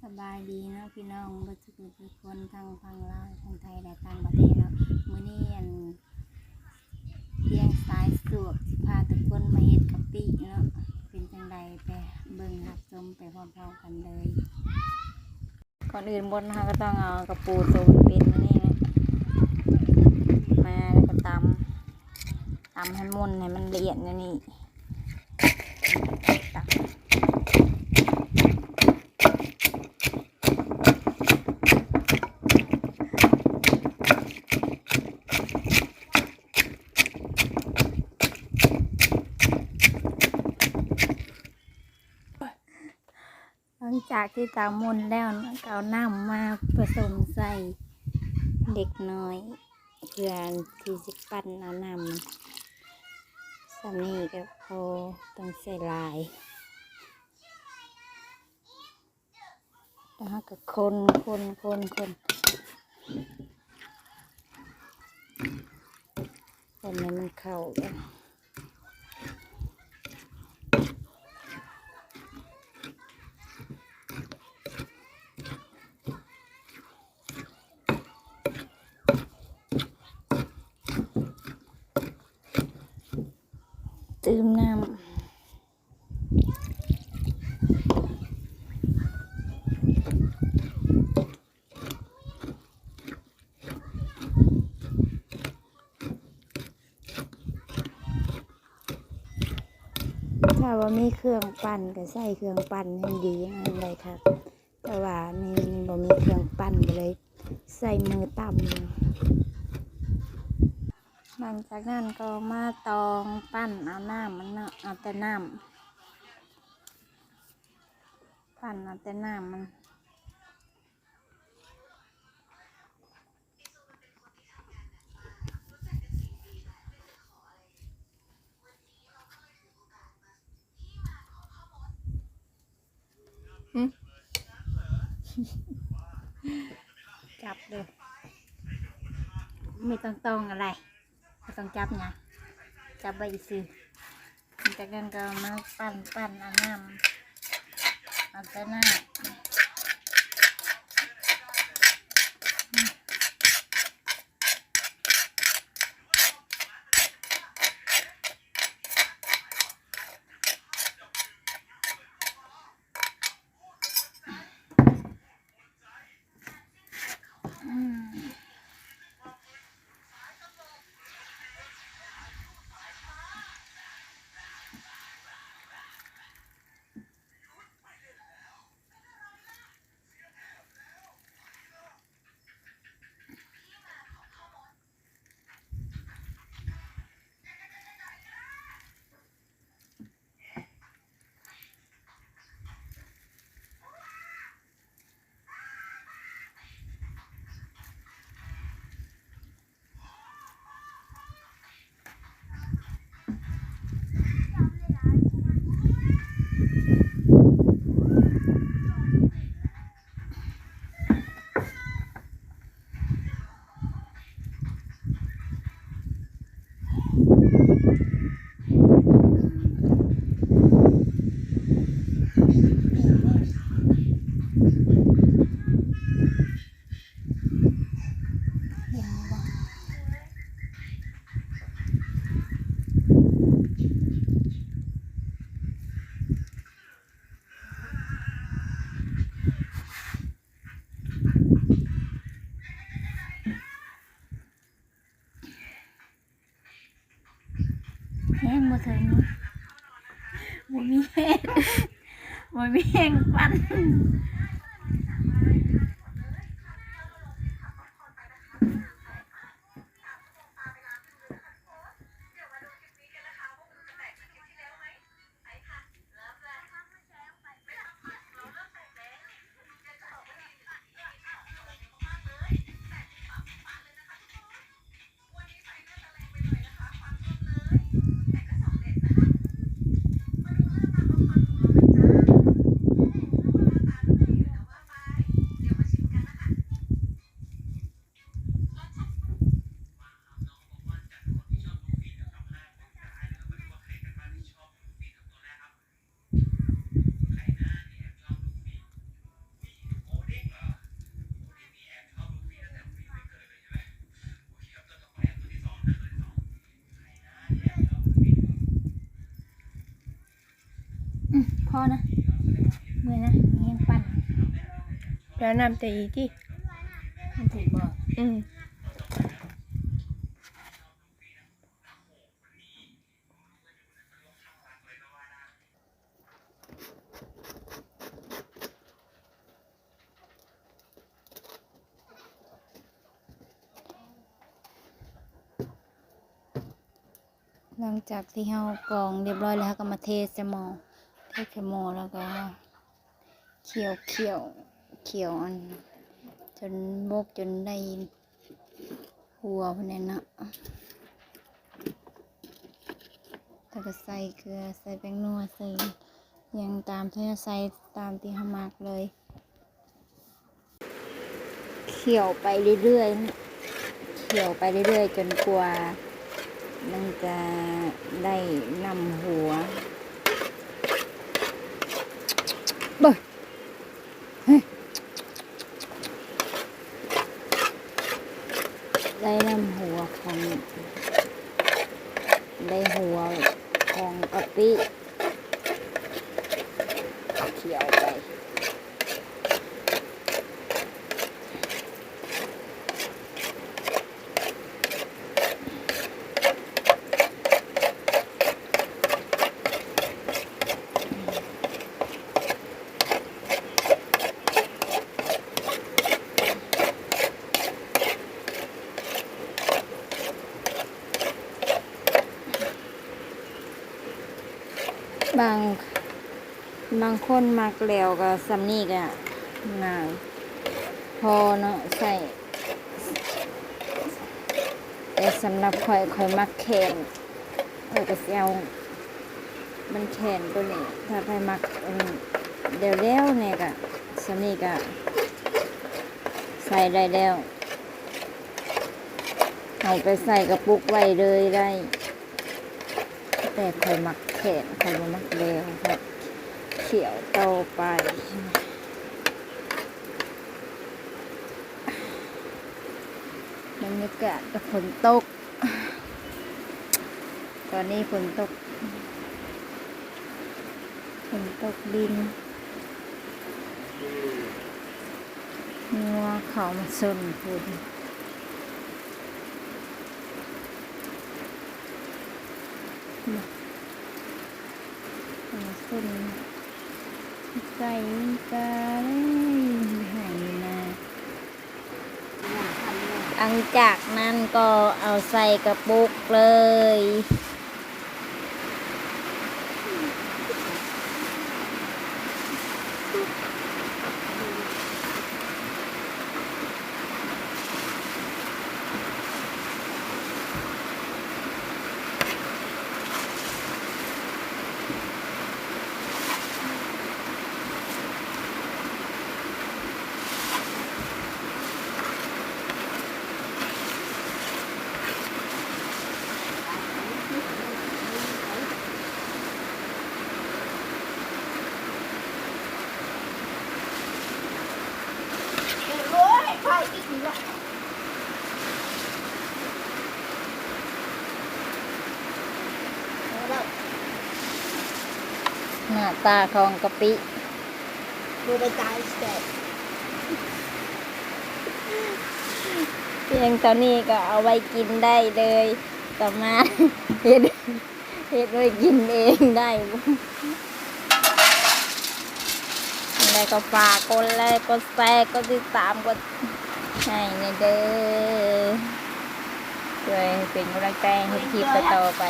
สบายดีเนาะพี่น้องบ่ทุกคนทั้งฝั่งลาวทั้งไทยและต่างประเทศเนาะมื้อนี้เพียงสายสวกสิพาทุกคนมาเฮ็ดกะปิเนาะเป็นจังไดไปเบิ่งรับชมไปพร้อมๆกันเลยก่อนอื่นบนเราก็ต้องเอากระปูตัวเป็นๆนี่นะมาแล้วก็ตำให้มุนให้มันละเอียดนี่ตักหลังจากที่ตำมุนแล้วนะก็เอาน้ำมาผสมใส่เด็กน้อยเพื่อที่จะปั้นเอาน้ำสามีก็พอต้องใส่ลายแล้วก็คนให้มันเข้ากันตื่มน้ำถ้าว่ามีเครื่องปั่นก็ใส่เครื่องปั่นให้ดีอะไรครับแต่ว่านี่บ่มีเครื่องปั่นก็เลยใส่มือตำหลังจากนั้นก็มาตองปั้นเอาน้ำมันเนาะเอาแต่น้ำปั้นเอาแต่น้ำมันจับเลยไม่ต้องอะไรไม่ต้องจับไงจับใบซื้อจากนั้นก็มาปั้นเอาน้ำเอาแต่น้ำแห้งมาถึงบ่มีแห้งบ่มีแห้งปั้น พอนะเมื่อยนะเงี้ยปั่น แล้วน้ำใจอีกที่ มันถูกบอก หลังจากที่เฮากรองเรียบร้อยแล้วก็มาเทใส่หม้อแล้วก็เคี่ยวอันจนบกจนได้หัวพวกนั้นนะแล้วก็ใส่เกลือใส่แป้งนัวใส่หยังตามที่ใส่ตามที่เฮามักเลยเคี่ยวไปเรื่อยๆนะเคี่ยวไปเรื่อยๆจนกว่ามันจะได้นำหัวเบ้ยได้นำหัวของกะปิเคี่ยวไปบางคนมักแล้วก็สำนีก็น่าพอเนาะใส่แต่สำหรับข่อยมักแขนก็สิเอามันแขนตัวนี้ถ้าไปมักเดี๋ยวเนี่ยก็สำนีก็ใส่ได้แล้วเอาไปใส่กระปุกไว้เลยได้แต่ข่อยมักแขนข่อยบ่มักแล้วครับเขียวต่อไปบรรยากาศกับฝนตกตอนนี้ฝนตกดินงัวเขามาสนพูดมาสนใส่กาเลยหายนะหลังจากนั้นก็เอาใส่กระปุกเลยหน้าตาของกะปิดูได้ใจเสร็จเพียงตอนนี้ก็เอาไว้กินได้เลยต่อมาเฮ็ดไว้กินเองได้แล้วก็ฝากกดไลค์กดแชร์กดติดตามกดให้เด้อช่วยเป็นกำลังใจให้คลิปต่อไป